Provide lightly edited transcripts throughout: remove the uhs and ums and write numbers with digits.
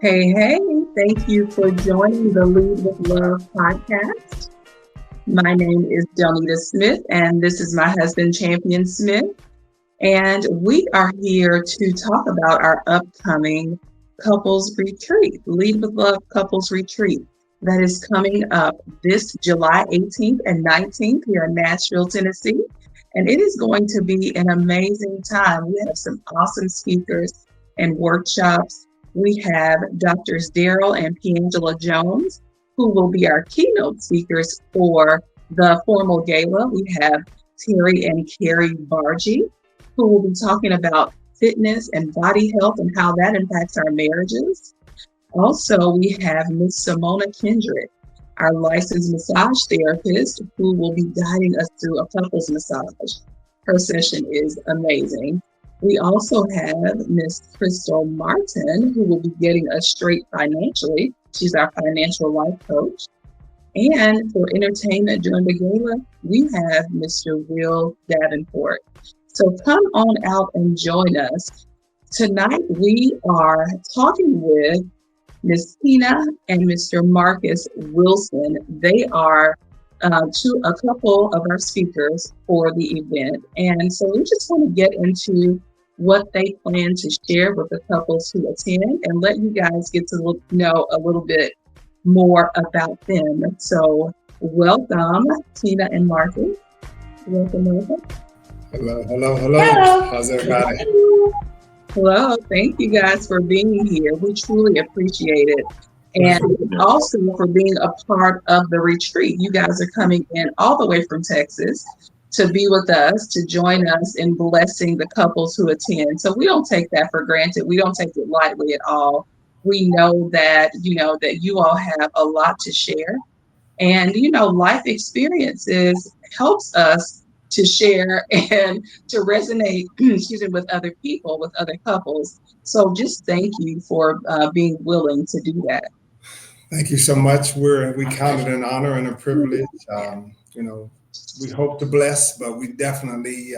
Hey, thank you for joining the Lead with Love podcast. My name is Delnita Smith, and this is my husband, Champion Smith. And we are here to talk about our upcoming couples retreat, Lead with Love Couples Retreat, that is coming up this July 18th and 19th here in Nashville, Tennessee. And it is going to be an amazing time. We have some awesome speakers and workshops. We have Drs. Daryl and Piangela Jones, who will be our keynote speakers for the formal gala. We have Terry and Carrie Bargy, who will be talking about fitness and body health and how that impacts our marriages. Also, we have Miss Simona Kendrick, our licensed massage therapist, who will be guiding us through a couples massage. Her session is amazing. We also have Miss Crystal Martin, who will be getting us straight financially. She's our financial life coach. And for entertainment during the gala, we have Mr. Will Davenport. So come on out and join us. Tonight, we are talking with Ms. Tina and Mr. Marcus Wilson. They are a couple of our speakers for the event. And so we just want to get into what they plan to share with the couples who attend and let you guys get to know a little bit more about them. So welcome, Tina and Marcus. Welcome. Hello. How's everybody? Hello. Thank you guys for being here. We truly appreciate it. And also for being a part of the retreat. You guys are coming in all the way from Texas to be with us, to join us in blessing the couples who attend. So we don't take that for granted. We don't take it lightly at all. We know that, that you all have a lot to share. And, life experiences helps us to share and to resonate, with other people, with other couples. So just thank you for being willing to do that. Thank you so much. We count it an honor and a privilege. We hope to bless, but we definitely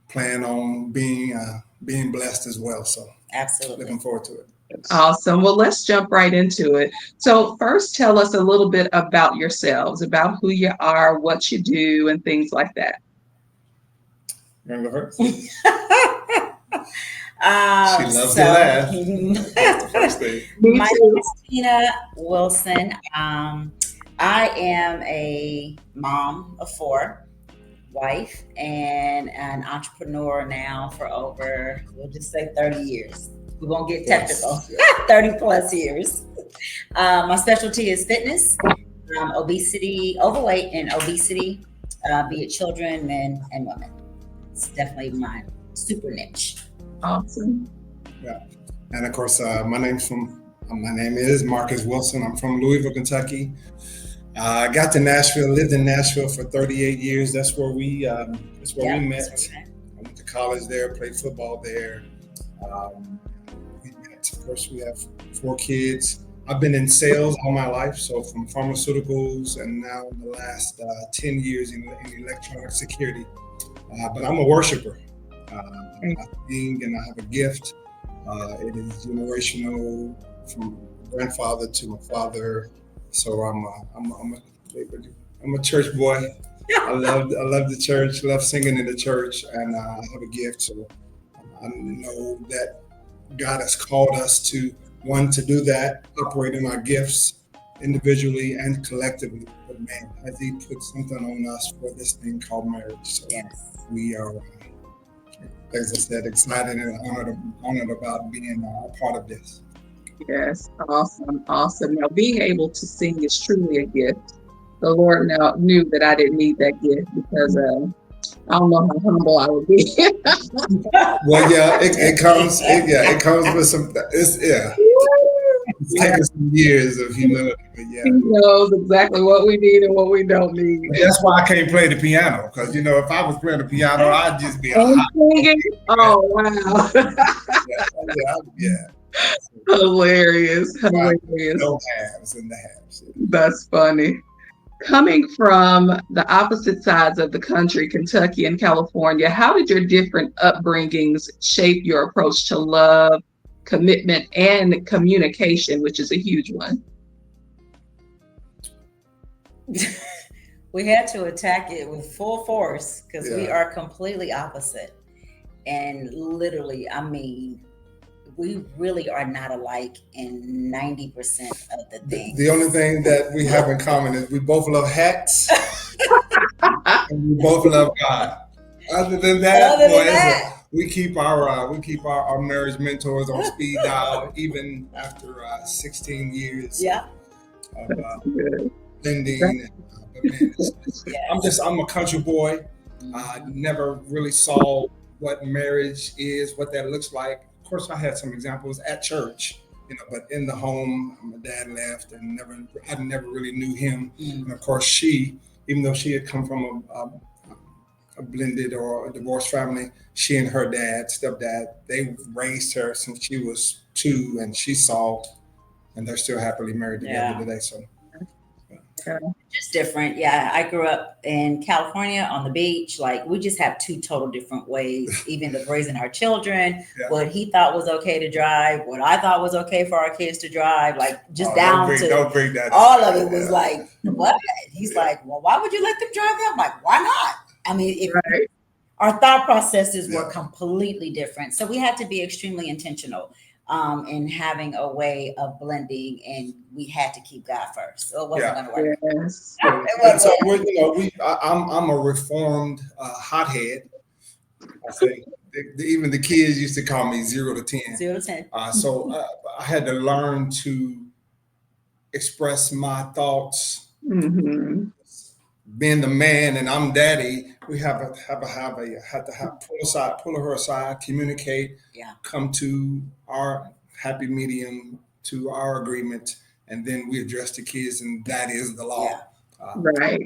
plan on being blessed as well. So absolutely looking forward to it. Awesome. Well, let's jump right into it. So first, tell us a little bit about yourselves, about who you are, what you do, and things like that. You want to go first? She loves to laugh. My name is Tina Wilson. I am a mom of four, wife, and an entrepreneur now for over, we'll just say 30 years. We won't get technical. Yes. 30 plus years. My specialty is fitness, obesity, overweight and obesity, be it children, men, and women. It's definitely my super niche. Awesome. Yeah. And of course, my name is Marcus Wilson. I'm from Louisville, Kentucky. I got to Nashville, lived in Nashville for 38 years. That's where we met. I went to college there, played football there. We met. Of course, we have 4 kids. I've been in sales all my life, so from pharmaceuticals and now in the last 10 years in electronic security. But I'm a worshiper. I sing and I have a gift. It is generational from grandfather to my father. So I'm a church boy. I love the church. Love singing in the church, and I have a gift. So I know that God has called us to do that, operate in our gifts individually and collectively. But man, has He put something on us for this thing called marriage. So yes. We are, as I said, excited and honored about being a part of this. Yes, awesome. Now, being able to sing is truly a gift. The Lord knew that I didn't need that gift because I don't know how humble I would be. Well, yeah, it comes with some. It's taken some years of humility, but yeah. He knows exactly what we need and what we don't need. That's why I can't play the piano, because if I was playing the piano, I'd just be singing. Oh wow! Yeah. Hilarious. No halves in the halves. That's funny. Coming from the opposite sides of the country, Kentucky and California, how did your different upbringings shape your approach to love, commitment and communication, which is a huge one. We had to attack it with full force because we Yeah. are completely opposite. And literally, I mean, we really are not alike in 90% of the things. The only thing that we have in common is we both love hats and we both love God. Other than that, Other than boy, that. we keep our marriage mentors on speed dial even after 16 years Yeah. of Good. blending. But man, Yes. I'm a country boy. Never really saw what marriage is, what that looks like. Of course, I had some examples at church, but in the home, my dad left, and I never really knew him. And of course, even though she had come from a blended or a divorced family, she and her stepdad, they raised her since she was 2, and she saw, and they're still happily married together today. So. Just different. Yeah. I grew up in California on the beach. Like, we just have 2 total different ways, even of raising our children. Yeah. What he thought was okay to drive, what I thought was okay for our kids to drive, like just down don't bring that all up. of it was like, what? He's like, well, why would you let them drive that? I'm like, why not? I mean, Right. our thought processes were completely different. So we had to be extremely intentional in having a way of blending, and we had to keep God first. So it wasn't going to work. Yes. It So wasn't. I'm a reformed hothead. I say even the kids used to call me 0 to 10. 0 to 10. So I had to learn to express my thoughts. Mm-hmm. Being the man and I'm daddy, we had to pull her aside, communicate, come to our happy medium, to our agreement, and then we address the kids, and that is the law. Right.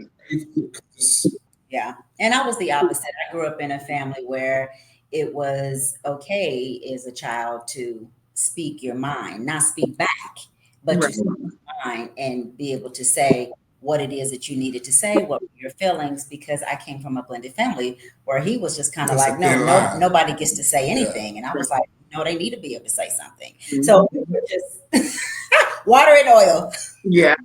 Yeah. And I was the opposite. I grew up in a family where it was okay as a child to speak your mind, not speak back, but to speak your mind and be able to say what it is that you needed to say, what were your feelings, because I came from a blended family where he was just kind of like, nobody gets to say anything. And I was like, no, they need to be able to say something. Mm-hmm. So we were just water and oil. Yeah.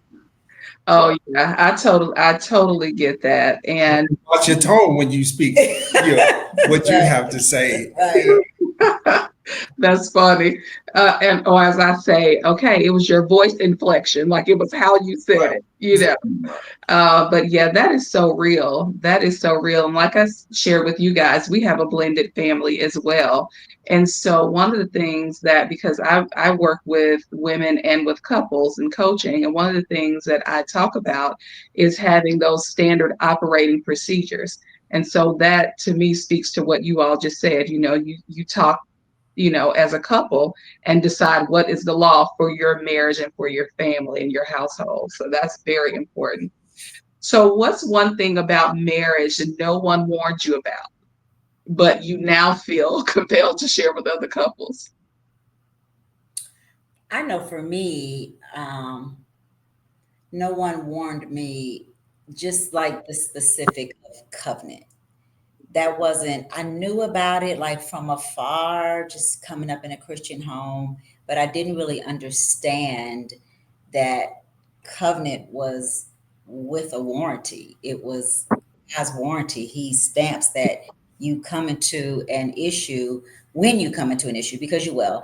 Oh yeah, I totally get that. And watch your tone when you speak, what you have to say. Right. That's funny. And or as I say, okay, it was your voice inflection, like it was how you said it, But yeah, that is so real. That is so real. And like I shared with you guys, we have a blended family as well. And so one of the things that, because I work with women and with couples and coaching, and one of the things that I talk about is having those standard operating procedures. And so that to me speaks to what you all just said. You talk, as a couple and decide what is the law for your marriage and for your family and your household. So that's very important. So what's one thing about marriage that no one warned you about, but you now feel compelled to share with other couples? I know for me, no one warned me just like the specific of covenant. That wasn't, I knew about it like from afar, just coming up in a Christian home, but I didn't really understand that covenant was with a warranty. It was God's warranty. He stamps that you come into an issue, when you come into an issue, because you will,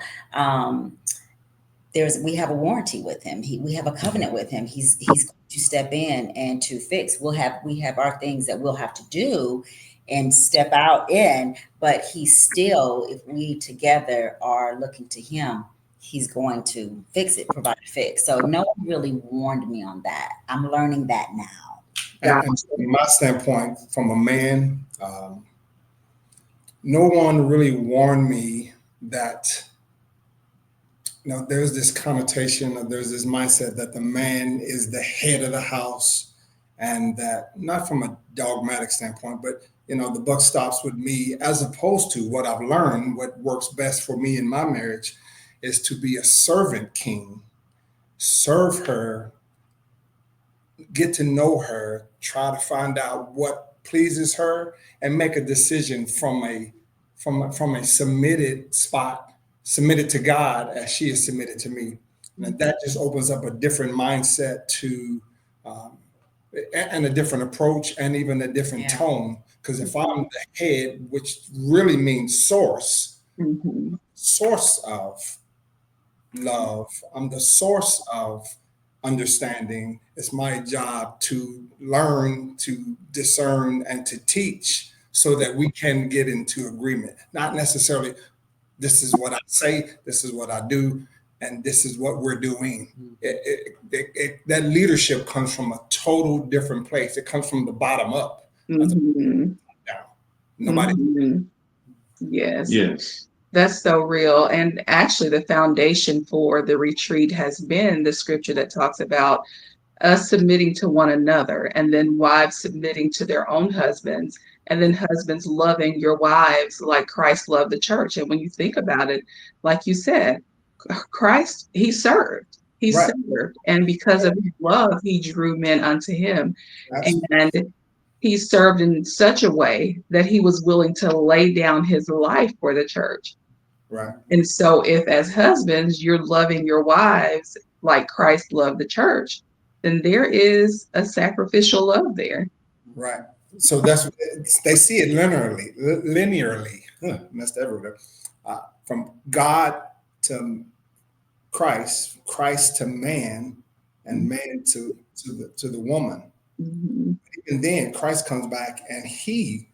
we have a warranty with him. We have a covenant with him. He's going to step in and to fix. We have our things that we'll have to do and step out in, but he's still, if we together are looking to him, he's going to fix it, provide a fix. So no one really warned me on that. I'm learning that now. And from my standpoint, from a man, no one really warned me that, there's this connotation, there's this mindset that the man is the head of the house, and that, not from a dogmatic standpoint, but the buck stops with me, as opposed to what I've learned, what works best for me in my marriage is to be a servant king, serve her, get to know her, try to find out what pleases her, and make a decision from a submitted spot, submitted to God as she is submitted to me. And that just opens up a different mindset to, and a different approach and even a different tone. Because if I'm the head, which really means source, source of love, I'm the source of understanding. It's my job to learn, to discern, and to teach so that we can get into agreement. Not necessarily, this is what I say, this is what I do, and this is what we're doing. That leadership comes from a total different place. It comes from the bottom up. Down. Nobody. Yes. Yes. That's so real. And actually, the foundation for the retreat has been the scripture that talks about us submitting to one another, and then wives submitting to their own husbands, and then husbands loving your wives like Christ loved the church. And when you think about it, like you said, Christ, he served. He Right. served. And because of his love, he drew men unto him. And he served in such a way that he was willing to lay down his life for the church. Right. And so if as husbands, you're loving your wives like Christ loved the church, then there is a sacrificial love there. Right. So that's, they see it linearly, messed everywhere. From God to Christ, Christ to man, and man to the woman. And then Christ comes back, and he,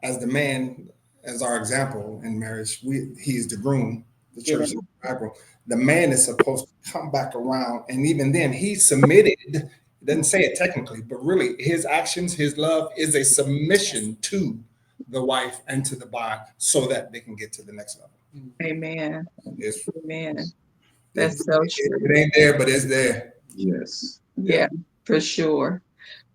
as the man, as our example in marriage, he is the groom, the church is the bridegroom. The man is supposed to come back around, and even then he submitted. It doesn't say it technically, but really his actions, his love is a submission to the wife and to the bond so that they can get to the next level. Amen. Amen. That's so true. It ain't there, but it's there. Yes. Yeah, for sure.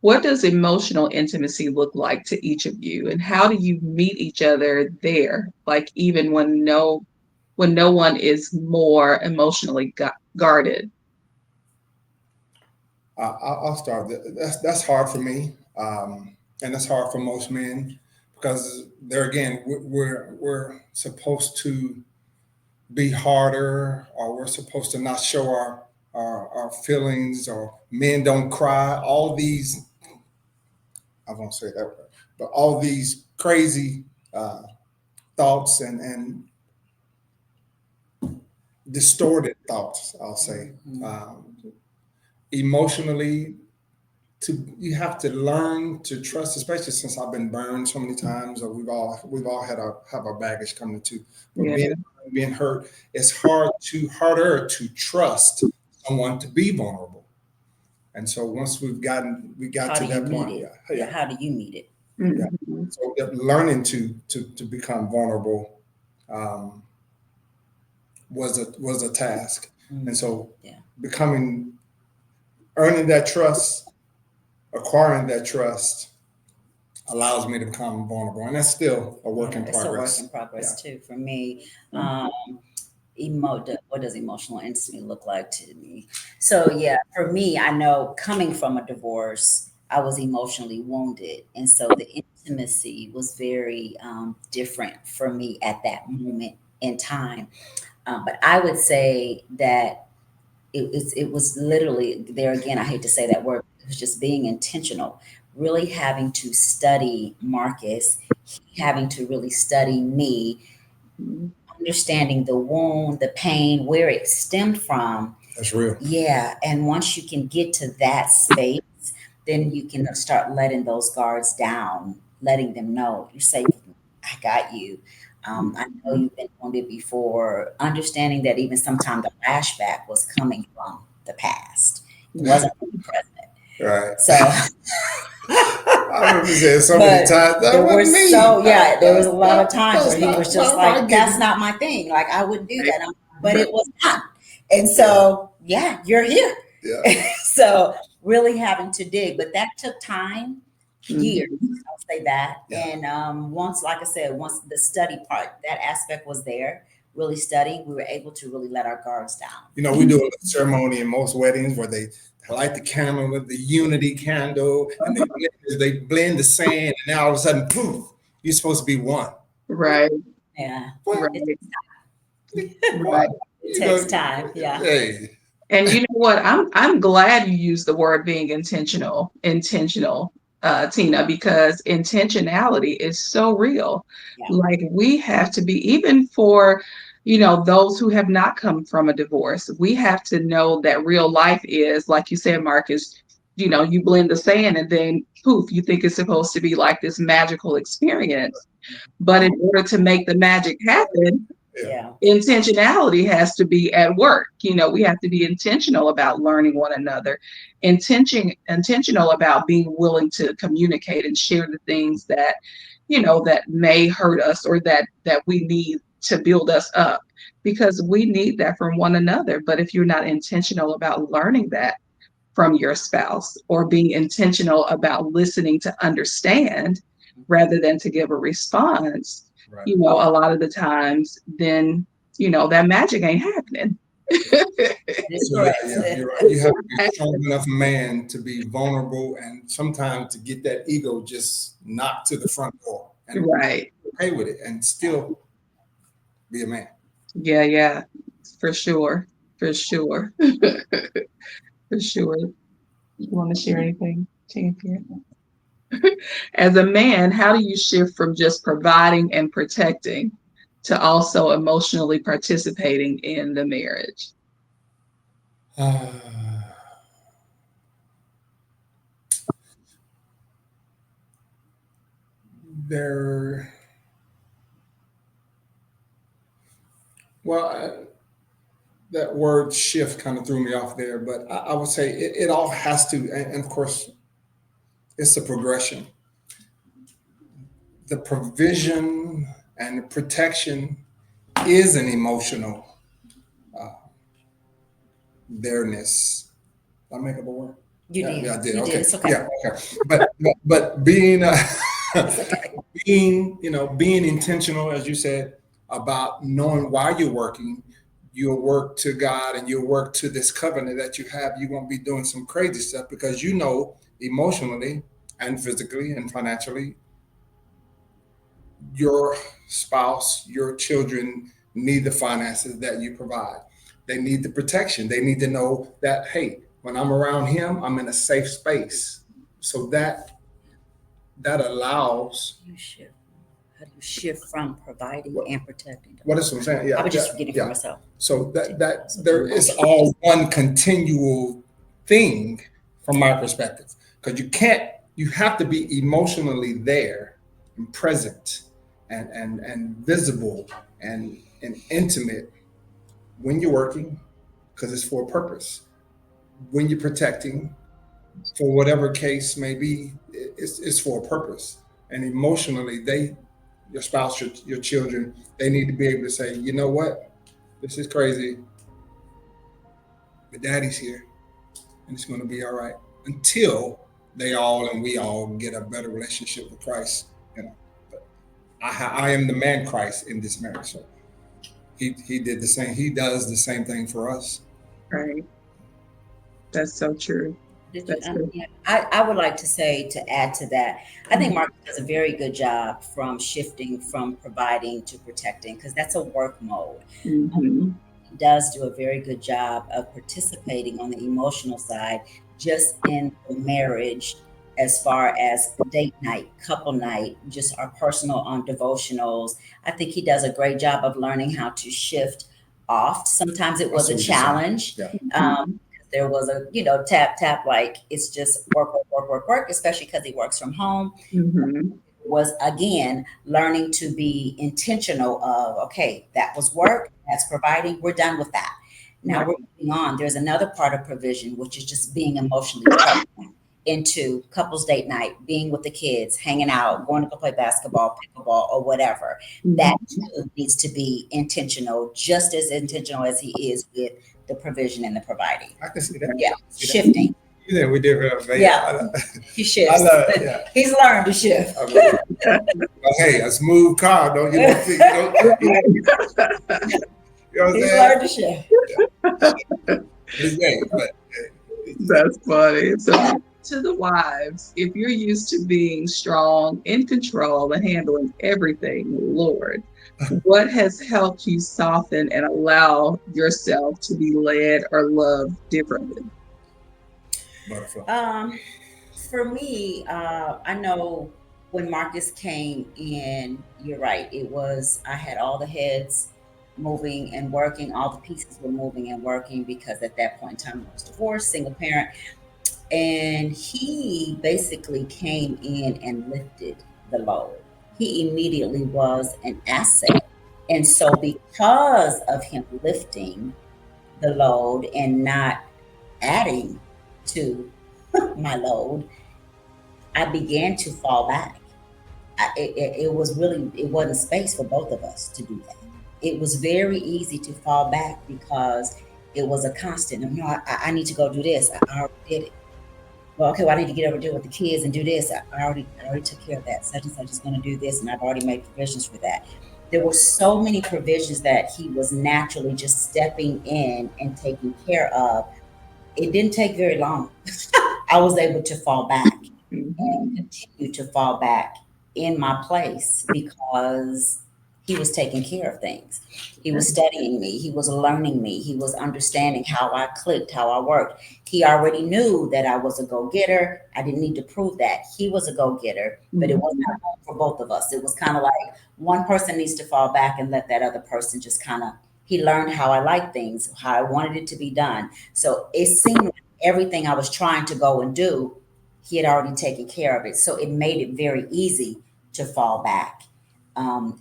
What does emotional intimacy look like to each of you, and how do you meet each other there? Like even when no one is more emotionally guarded. I'll start. That's hard for me, and that's hard for most men because there again we're supposed to be harder, or we're supposed to not show our feelings, or men don't cry. All these, I won't say that word, but all these crazy thoughts and distorted thoughts, I'll say. Emotionally, you have to learn to trust, especially since I've been burned so many times, or we've all have our baggage coming too. But being hurt, it's harder to trust someone to be vulnerable. And so once we got to that point, how do you meet it? So learning to become vulnerable was a task, and so earning that trust, acquiring that trust, allows me to become vulnerable, and that's still a work in progress. It's a work in progress too for me. What does emotional intimacy look like to me? So for me, I know coming from a divorce, I was emotionally wounded, and so the intimacy was very different for me at that moment in time. But I would say that it was literally there again. I hate to say that word. It was just being intentional, really having to study Marcus, having to really study me, understanding the wound, the pain, where it stemmed from. That's real. Yeah. And once you can get to that space, then you can start letting those guards down, letting them know, you say, I got you. I know you've been wounded before, understanding that even sometimes the flashback was coming from the past. It wasn't from the present. Right. So I remember saying so many times, there was a lot of times where he was just like, that's not my thing. Like, I wouldn't do that. But it was not. And so, you're here. Yeah. So really having to dig, but that took time, years, I'll say that. And once, like I said, once the study part, that aspect was there, really studying, we were able to really let our guards down. You know, we do a ceremony in most weddings where they light the candle with the unity candle, and they blend the sand, and now all of a sudden, poof, you're supposed to be one. Right. Yeah. Right. Right. It takes time. Yeah. Hey. And you know what? I'm glad you used the word being intentional, Tina, because intentionality is so real. Yeah. Like we have to be, even for, those who have not come from a divorce, we have to know that real life is, like you said, Marcus, you blend the sand and then poof, you think it's supposed to be like this magical experience. But in order to make the magic happen, Yeah. intentionality has to be at work. We have to be intentional about learning one another, intentional about being willing to communicate and share the things that, that may hurt us or that we need to build us up, because we need that from one another. But if you're not intentional about learning that from your spouse, or being intentional about listening to understand rather than to give a response, Right. a lot of the times, then, that magic ain't happening. So yeah, you're right. You have to be a strong enough man to be vulnerable and sometimes to get that ego just knocked to the front door and Right. be okay with it and still be a man. Yeah, for sure. For sure. For sure. You want to share anything, Champion? As a man, how do you shift from just providing and protecting to also emotionally participating in the marriage? There, well, that word shift kind of threw me off there, but I would say it all has to, and of course, it's a progression. The provision and the protection is an emotional uh, there-ness. Did I make up a word? You did. Yeah, I did. You Okay. did. It's okay. Yeah, okay. But being It's okay. being intentional, as you said, about knowing why you're working, you'll work to God and you'll work to this covenant that you have. You won't be doing some crazy stuff because emotionally and physically and financially, your spouse, your children need the finances that you provide. They need the protection. They need to know that, hey, when I'm around him, I'm in a safe space. So that allows. How do you shift from providing and protecting? What is what I'm saying? Yeah, I was just forgetting for myself. So that there is all one continual thing from my perspective, because you have to be emotionally there and present and visible and intimate when you're working, because it's for a purpose. When you're protecting, for whatever case may be, it's for a purpose. And emotionally, your spouse, your children, they need to be able to say, you know what, this is crazy, but daddy's here and it's going to be all right, until we all get a better relationship with Christ. But I am the man Christ in this marriage. So he did the same. He does the same thing for us. Right. That's so true. I would like to say, to add to that, I think Mark does a very good job from shifting from providing to protecting, because that's a work mode. Mm-hmm. He does do a very good job of participating on the emotional side, just in the marriage, as far as date night, couple night, just our personal on devotionals. I think he does a great job of learning how to shift off. Sometimes it was a challenge. Yeah. There was a, tap, like it's just work, especially because he works from home. Mm-hmm. Was, again, learning to be intentional of, okay, that was work, that's providing, we're done with that. Now we're moving on. There's another part of provision, which is just being emotionally present into couples date night, being with the kids, hanging out, going to go play basketball, pickleball, or whatever. Mm-hmm. That too needs to be intentional, just as intentional as he is with the provision and the providing. I can see that. Yeah, shifting. Yeah, we did very Yeah, he shifts. I love it. Yeah. He's learned to shift. Hey, a smooth car, don't you know? You know what I'm He's saying? learned to shift. Yeah. But That's funny. So to the wives, if you're used to being strong, in control, and handling everything, Lord, what has helped you soften and allow yourself to be led or loved differently? Butterfly. For me, I know when Marcus came in, you're right. It was, I had all the heads moving and working, all the pieces were moving and working because at that point in time I was divorced, single parent. And he basically came in and lifted the load. He immediately was an asset. And so, because of him lifting the load and not adding to my load, I began to fall back. It was really, it wasn't space for both of us to do that. It was very easy to fall back because it was a constant. You know, I need to go do this. I already did it. Well, okay, well, I need to get over there with the kids and do this. I already took care of that. Such and such is going to do this, and I've already made provisions for that. There were so many provisions that he was naturally just stepping in and taking care of. It didn't take very long. I was able to fall back and continue to fall back in my place because he was taking care of things. He was studying me. He was learning me. He was understanding how I clicked, how I worked. He already knew that I was a go-getter. I didn't need to prove that. He was a go-getter, but it wasn't for both of us. It was kind of like one person needs to fall back and let that other person just kind of, he learned how I like things, how I wanted it to be done. So it seemed like everything I was trying to go and do, he had already taken care of it. So it made it very easy to fall back.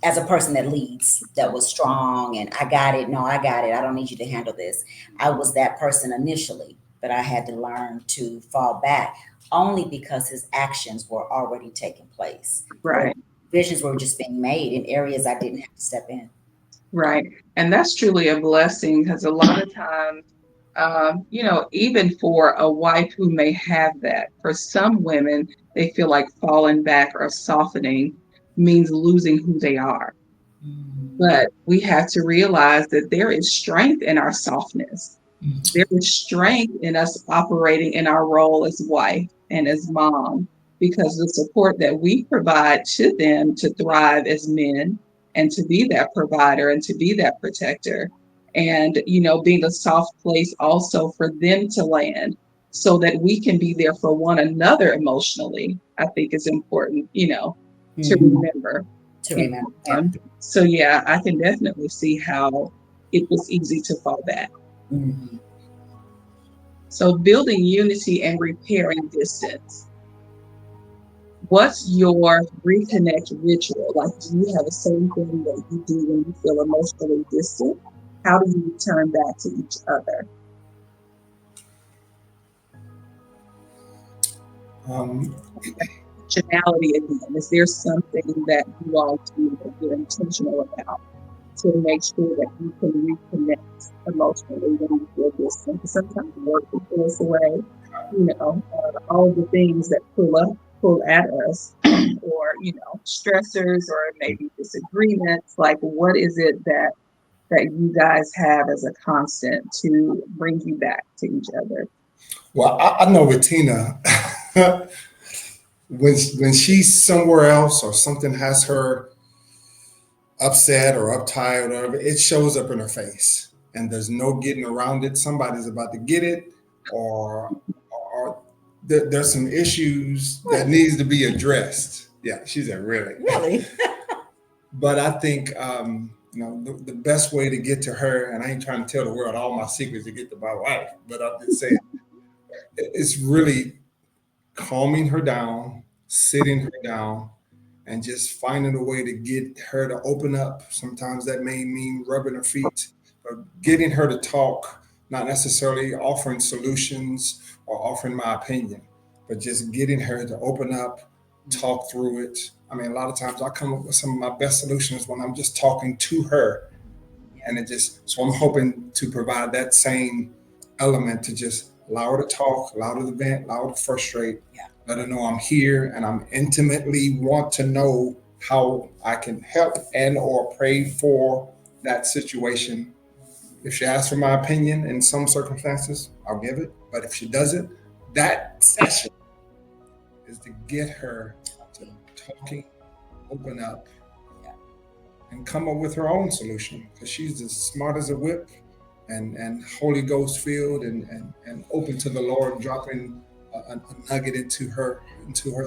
As a person that leads, that was strong and I got it. No, I got it. I don't need you to handle this. I was that person initially, but I had to learn to fall back only because his actions were already taking place. Right. Visions were just being made in areas I didn't have to step in. Right. And that's truly a blessing because a lot of times, even for a wife who may have that, for some women, they feel like falling back or softening means losing who they are. But we have to realize that there is strength in our softness. There is strength in us operating in our role as wife and as mom, because the support that we provide to them to thrive as men and to be that provider and to be that protector. And, being a soft place also for them to land so that we can be there for one another emotionally, I think is important, to remember. To And, remember. Yeah. so, yeah, I can definitely see how it was easy to fall back. Mhm. So building unity and repairing distance. What's your reconnect ritual? Like, do you have a certain thing that you do when you feel emotionally distant? How do you return back to each other? Um, Intentionality again. Is there something that you all do that you're intentional about to make sure that you can reconnect emotionally when you feel distant? Because sometimes work will pull us away, all the things that pull at us, or stressors, or maybe disagreements. Like, what is it that you guys have as a constant to bring you back to each other? well, I know with Tina, when she's somewhere else or something has her upset or uptight or whatever, it shows up in her face, and there's no getting around it. Somebody's about to get it, or there's some issues that needs to be addressed. Yeah, she said, really, Really? but I think the best way to get to her, and I ain't trying to tell the world all my secrets to get to my wife, but I'm just saying it's really calming her down, sitting her down, and just finding a way to get her to open up. Sometimes that may mean rubbing her feet, but getting her to talk, not necessarily offering solutions or offering my opinion, but just getting her to open up, talk through it. I mean, a lot of times I come up with some of my best solutions when I'm just talking to her. And so I'm hoping to provide that same element to just allow her to talk, allow her to vent, allow her to frustrate, Yeah. let her know I'm here and I'm intimately want to know how I can help and or pray for that situation. If she asks for my opinion in some circumstances, I'll give it. But if she doesn't, that session is to get her to talking, open up, and come up with her own solution, because she's as smart as a whip and Holy Ghost filled and open to the Lord, dropping a nugget into her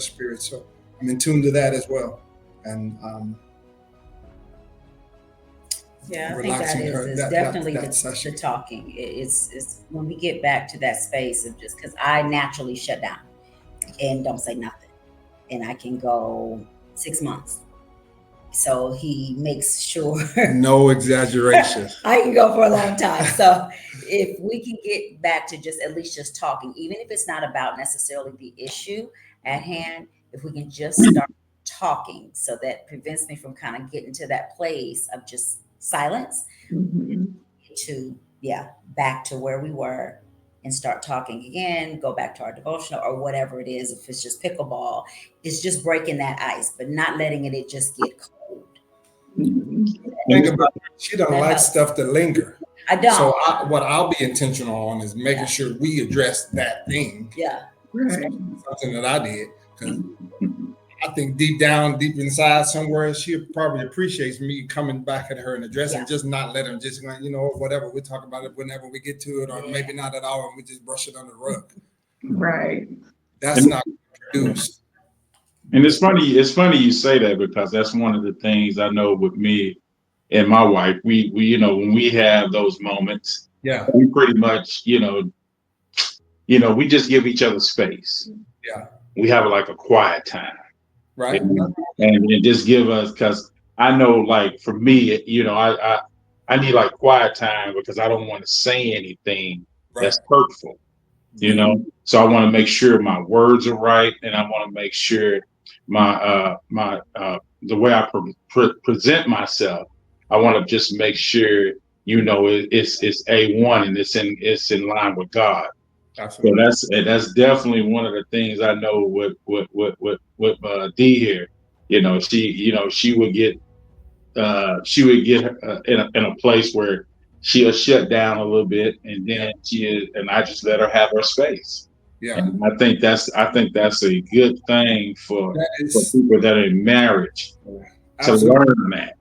spirit. So I'm in tune to that as well. And I think that is definitely the talking. It's when we get back to that space of just, because I naturally shut down and don't say nothing, and I can go 6 months. So he makes sure. No exaggeration. I can go for a long time. So if we can get back to just at least just talking, even if it's not about necessarily the issue at hand, if we can just start talking, so that prevents me from kind of getting to that place of just silence, to back to where we were and start talking again, go back to our devotional or whatever it is. If it's just pickleball, it's just breaking that ice, but not letting it just get cold. Think about it. She don't like stuff to linger. I don't. So what I'll be intentional on is making sure we address that thing. Yeah. Something that I did, because I think deep inside somewhere, she probably appreciates me coming back at her and addressing, just not letting her just, whatever, we talk about it whenever we get to it, or maybe not at all, and we just brush it under the rug. Right. That's not produced. And it's funny you say that, because that's one of the things I know with me and my wife. We when we have those moments, we pretty much, we just give each other space. Yeah. We have like a quiet time. Right. And just give us, because I know, like, for me, I need like quiet time, because I don't want to say anything that's hurtful, so I want to make sure my words are right, and I want to make sure my the way I present myself, I want to just make sure it's A1, and it's in line with God. Absolutely. So that's definitely one of the things I know with Dee here. She would get in a place where she'll shut down a little bit, and then and I just let her have her space. Yeah. And I think that's a good thing for people that are in marriage to learn that.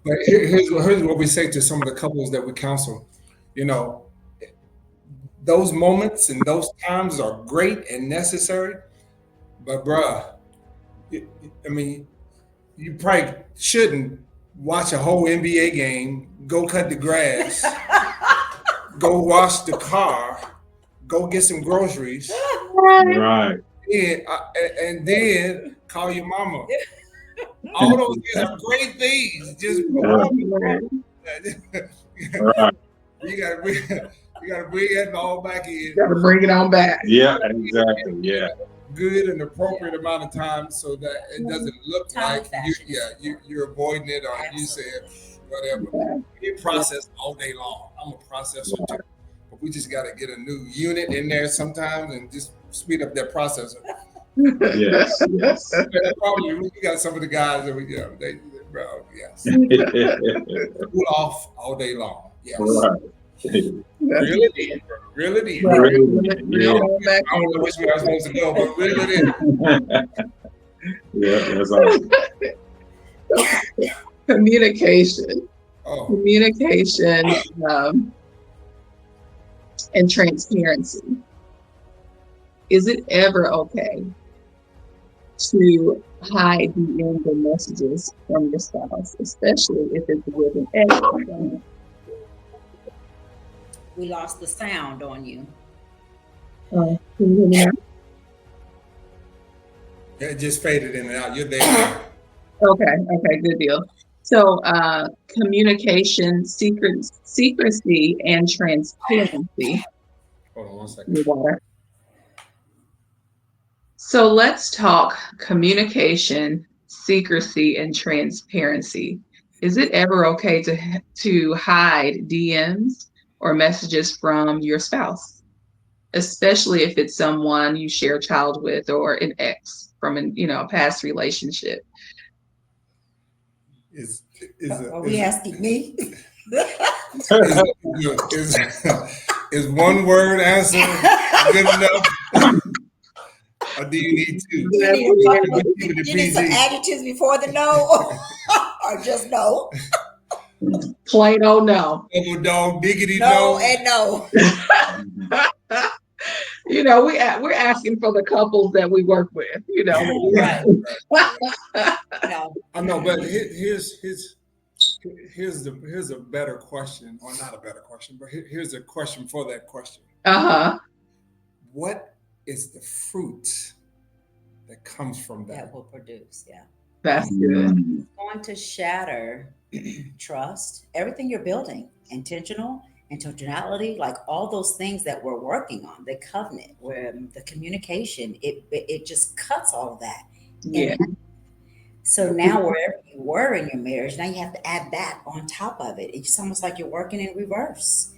But here's what we say to some of the couples that we counsel. Those moments and those times are great and necessary, but you probably shouldn't watch a whole NBA game, go cut the grass, go wash the car, go get some groceries, right? And then call your mama. All those things are great things. Just right. You gotta bring it all back in. You gotta bring it on back. Yeah, exactly. Yeah. Good and appropriate amount of time, so that it doesn't look like you're avoiding it, or you said whatever. You process all day long. I'm a processor too, but we just got to get a new unit in there sometimes and just speed up that processor. Yes. Probably we got some of the guys that yes. Cool off all day long. Yes. Right. Really deep. I don't know which way I was supposed to go, but really deep. Yeah, that's awesome. Communication. Communication and transparency. Is it ever okay to hide the end of messages from your spouse, especially if it's with an ex? We lost the sound on you. Can you hear me now? It just faded in and out. You're there. Okay, good deal. So communication, secrecy, and transparency. Hold on 1 second. So let's talk communication, secrecy, and transparency. Is it ever okay to hide DMs or messages from your spouse, especially if it's someone you share a child with or an ex from a past relationship? Are we asking me? Is one word answer good enough? Or do you need two? You need some adjectives before the no, or just no. Plain old no. Double dog, diggity no. And no. You know, we're asking for the couples that we work with, you know. Right. No. I know, but here's a better question, or not a better question, but here's a question for that question. What is the fruit that comes from that will produce? Yeah, that's good. It's going to shatter trust, everything you're building, intentionality, like all those things that we're working on, the covenant, where the communication, it just cuts all of that. Yeah. So now wherever you were in your marriage, now you have to add that on top of it. It's almost like you're working in reverse.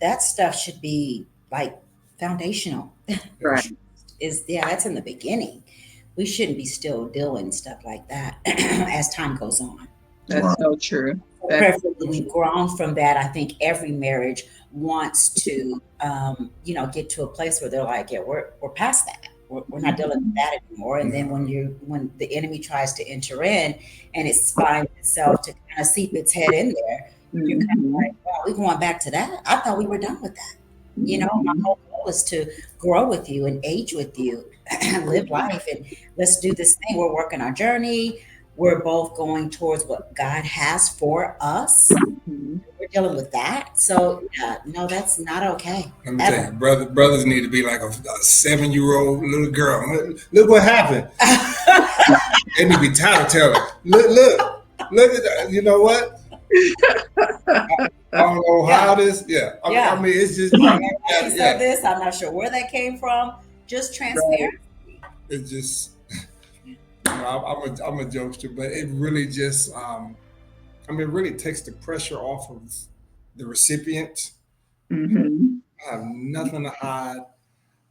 That stuff should be like foundational. Right. That's in the beginning. We shouldn't be still doing stuff like that as time goes on. That's so true. Preferably, we've grown from that. I think every marriage wants to, get to a place where they're like, yeah, we're past that. We're not dealing with that anymore. And then when the enemy tries to enter in and it finds itself to kind of seep its head in there, you're kind of like, wow, we're going back to that. I thought we were done with that. My whole goal is to grow with you and age with you and live life. And let's do this thing. We're working our journey. We're both going towards what God has for us. We're dealing with that. So, no, that's not okay. Let me tell you, brothers need to be like a 7-year-old little girl. Look what happened. They need to be tattletale. Look at that. You know what? I don't know how this. I mean, it's just. She said this. I'm not sure where that came from. Just transparent. It's just. I'm a jokester, but it really just, it really takes the pressure off of the recipient. I have nothing to hide.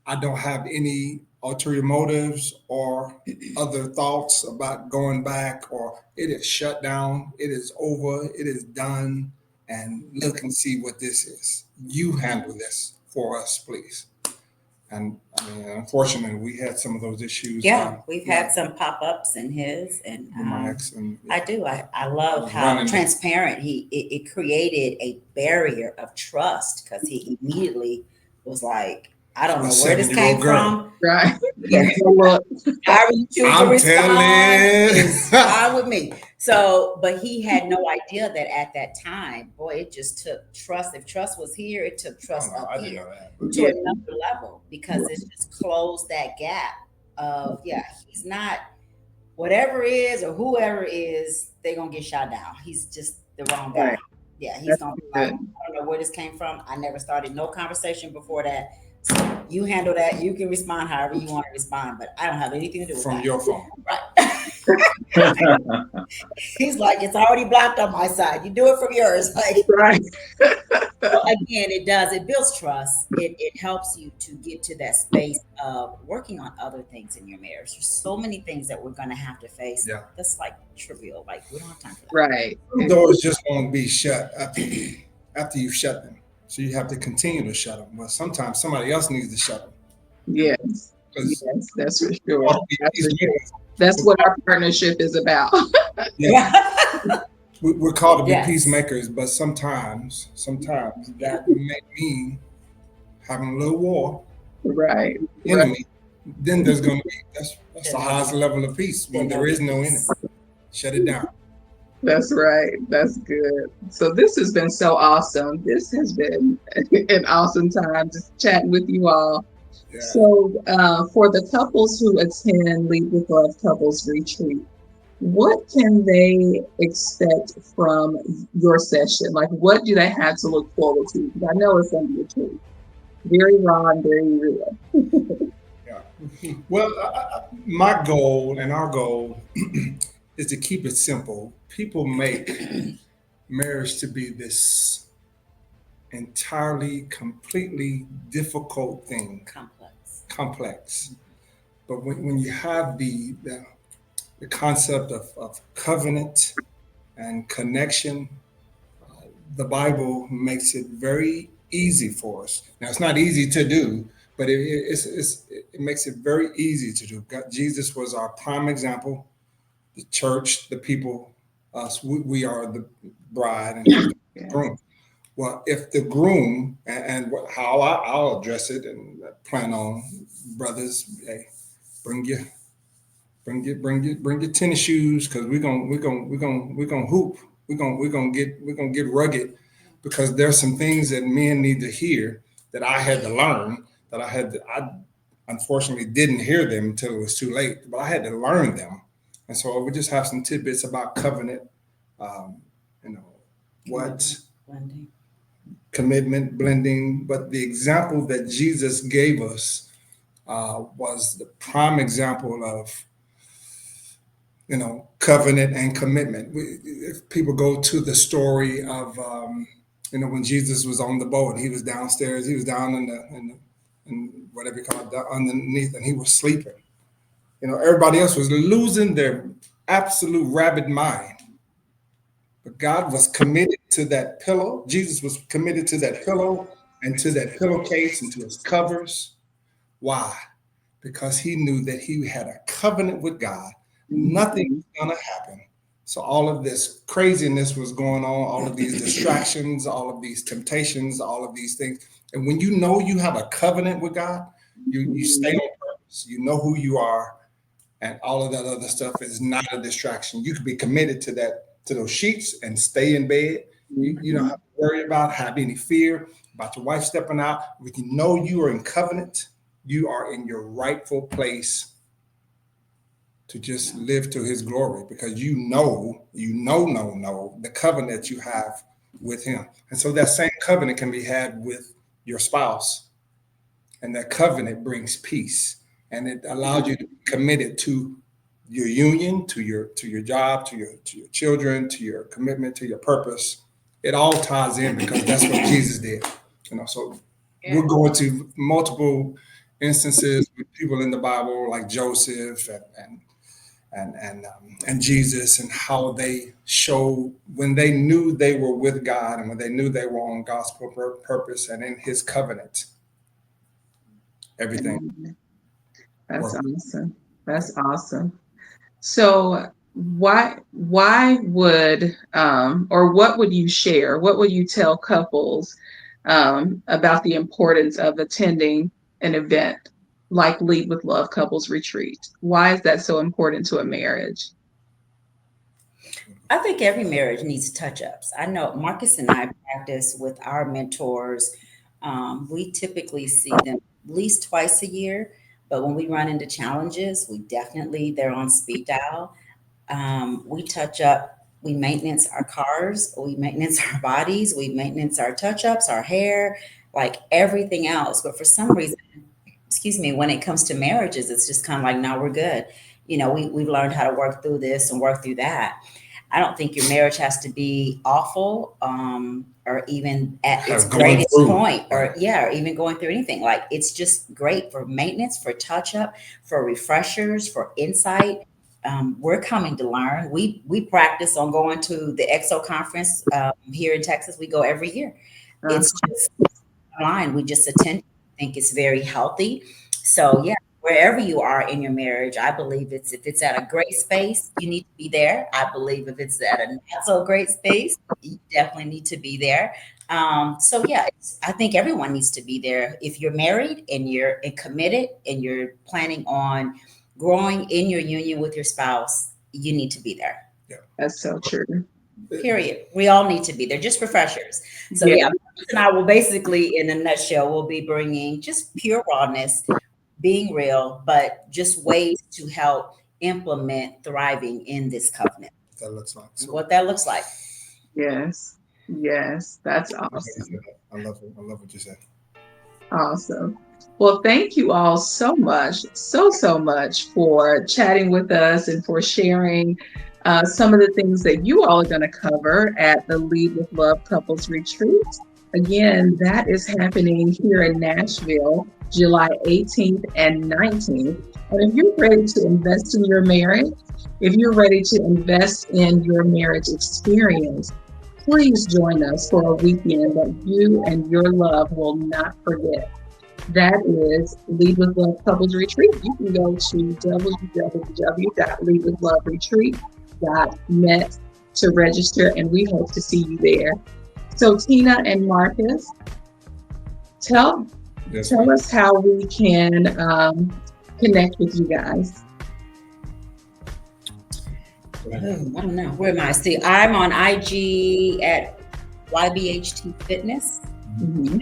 I don't have any ulterior motives or other thoughts about going back, or it is shut down. It is over. It is done. And look and see what this is. You handle this for us, please. And I mean, unfortunately, we had some of those issues. We've had some pop-ups in his, and my ex. And, I do. I love how transparent it created a barrier of trust, because he immediately was like, I don't know where this came from. Right. However you choose to respond is fine with me. So, but he had no idea that at that time, boy, it just took trust. If trust was here, it took trust up here to another level, because it just closed that gap of, he's not, whatever is or whoever is, they're going to get shot down. He's just the wrong guy. Yeah, he's going to be like, I don't know where this came from. I never started no conversation before that. So you handle that. You can respond however you want to respond, but I don't have anything to do with from that. your phone. Right. He's like, it's already blocked on my side. You do it from yours. Like, right. Again, it builds trust. It helps you to get to that space of working on other things in your marriage. There's so many things that we're going to have to face. That's like trivial. Like, we don't have time for that. Right. Some doors just won't be shut after you shut them. So you have to continue to shut them. But sometimes somebody else needs to shut them. Yes, that's for sure. That's what our partnership is about. We're called to be peacemakers, but sometimes that may mean having a little war. Right. Enemy. Then there's going to be, that's the highest level of peace, when there is no enemy. Shut it down. That's right. That's good. So this has been so awesome. This has been an awesome time just chatting with you all. Yeah. So for the couples who attend Lead with Love Couples Retreat, what can they expect from your session? Like, what do they have to look forward to? Because I know it's going to be a treat. Very raw and very real. Well, my goal and our goal is to keep it simple. People make marriage to be this entirely, completely difficult thing. Complex. But when you have the concept of covenant and connection, the Bible makes it very easy for us. Now, it's not easy to do, but but it makes it very easy to do. God, Jesus was our prime example. The church, the people, us, we are the bride and he's the groom. Well, if the groom how I'll address it and plan on, brothers, hey, bring your tennis shoes, because we're gonna hoop. We're gonna get rugged, because there's some things that men need to hear that I had to learn, I unfortunately didn't hear them until it was too late, but I had to learn them. And so we just have some tidbits about covenant, what Blending. commitment, blending, but the example that Jesus gave us was the prime example of covenant and commitment. If people go to the story of when Jesus was on the boat, he was downstairs, he was down in whatever you call it, underneath, and he was sleeping. Everybody else was losing their absolute rabid mind. But God was committed to that pillow. Jesus was committed to that pillow and to that pillowcase and to his covers. Why? Because he knew that he had a covenant with God. Nothing was going to happen. So all of this craziness was going on, all of these distractions, all of these temptations, all of these things. And when you know you have a covenant with God, you stay on purpose. You know who you are, and all of that other stuff is not a distraction. You could be committed to those sheets and stay in bed. You don't have to worry about, have any fear about your wife stepping out. When you know you are in covenant, you are in your rightful place to just live to his glory, because you know the covenant you have with him. And so that same covenant can be had with your spouse. And that covenant brings peace, and it allows you to be committed to your union, to your job, to your children, to your commitment, to your purpose. It all ties in, because that's what Jesus did. So we're going to multiple instances with people in the Bible, like Joseph and Jesus, and how they show when they knew they were with God, and when they knew they were on God's purpose and in his covenant, everything. That's awesome. That's awesome. So why would or what would you share? What would you tell couples about the importance of attending an event like Lead with Love Couples Retreat? Why is that so important to a marriage? I think every marriage needs touch-ups. I know Marcus and I practice with our mentors. We typically see them at least twice a year, but when we run into challenges, they're on speed dial. We touch up, we maintenance our cars, we maintenance our bodies, we maintenance our touch-ups, our hair, like everything else. But for some reason, when it comes to marriages, it's just kind of like, no, we're good. We've learned how to work through this and work through that. I don't think your marriage has to be awful, or even at its greatest point, or even going through anything. Like, it's just great for maintenance, for touch-up, for refreshers, for insight. We're coming to learn. We practice on going to the EXO conference here in Texas. We go every year. It's just online. We just attend. I think it's very healthy. So wherever you are in your marriage, I believe if it's at a great space, you need to be there. I believe if it's at a not so great space, you definitely need to be there. I think everyone needs to be there. If you're married and you're committed and you're planning on growing in your union with your spouse, you need to be there. Yeah, that's so true. Period. We all need to be there, just refreshers. So and I will basically, in a nutshell, will be bringing just pure rawness, being real, but just ways to help implement thriving in this covenant. What that looks like. Yes, that's awesome. I love what you said. Awesome. Well, thank you all so much, so much for chatting with us and for sharing some of the things that you all are going to cover at the Lead with Love Couples Retreat. Again, that is happening here in Nashville, July 18th and 19th. And if you're ready to invest in your marriage, if you're ready to invest in your marriage experience, please join us for a weekend that you and your love will not forget. That is Lead with Love Couples Retreat. You can go to www.leadwithloveretreat.net to register, and we hope to see you there. So Tina and Marcus, tell us how we can connect with you guys. I don't know. Where am I? See, I'm on IG at YBHT Fitness. Mm-hmm.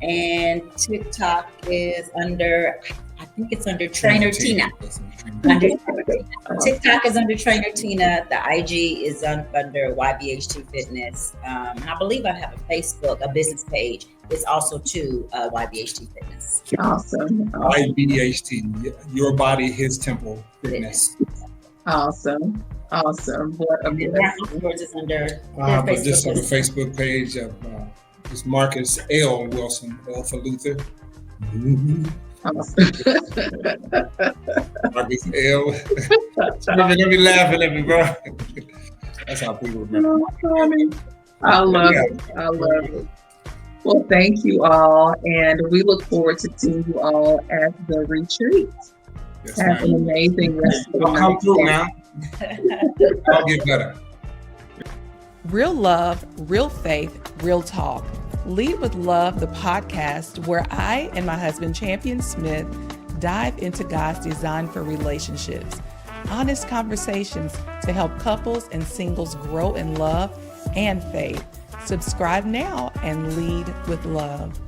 And TikTok is under, I think it's under Trainer Tina. TikTok is under Trainer Tina. The IG is under YBHT Fitness. And I believe I have a Facebook, a business page. It's also to YBHT Fitness. Awesome. YBHT, Your Body, His Temple Fitness. Awesome. What yours is under but just on the Facebook page of it's Marcus L. Wilson, L for Luther. Mm-hmm. Awesome. Marcus L. Don't be laughing at me, bro. That's how people remember. I love it. Well, thank you all, and we look forward to seeing you all at the retreat. Yes, have an amazing rest of the night. Come through now. I'll get better. Real love, real faith, real talk. Lead with Love, the podcast where I and my husband, Champion Smith, dive into God's design for relationships. Honest conversations to help couples and singles grow in love and faith. Subscribe now and lead with love.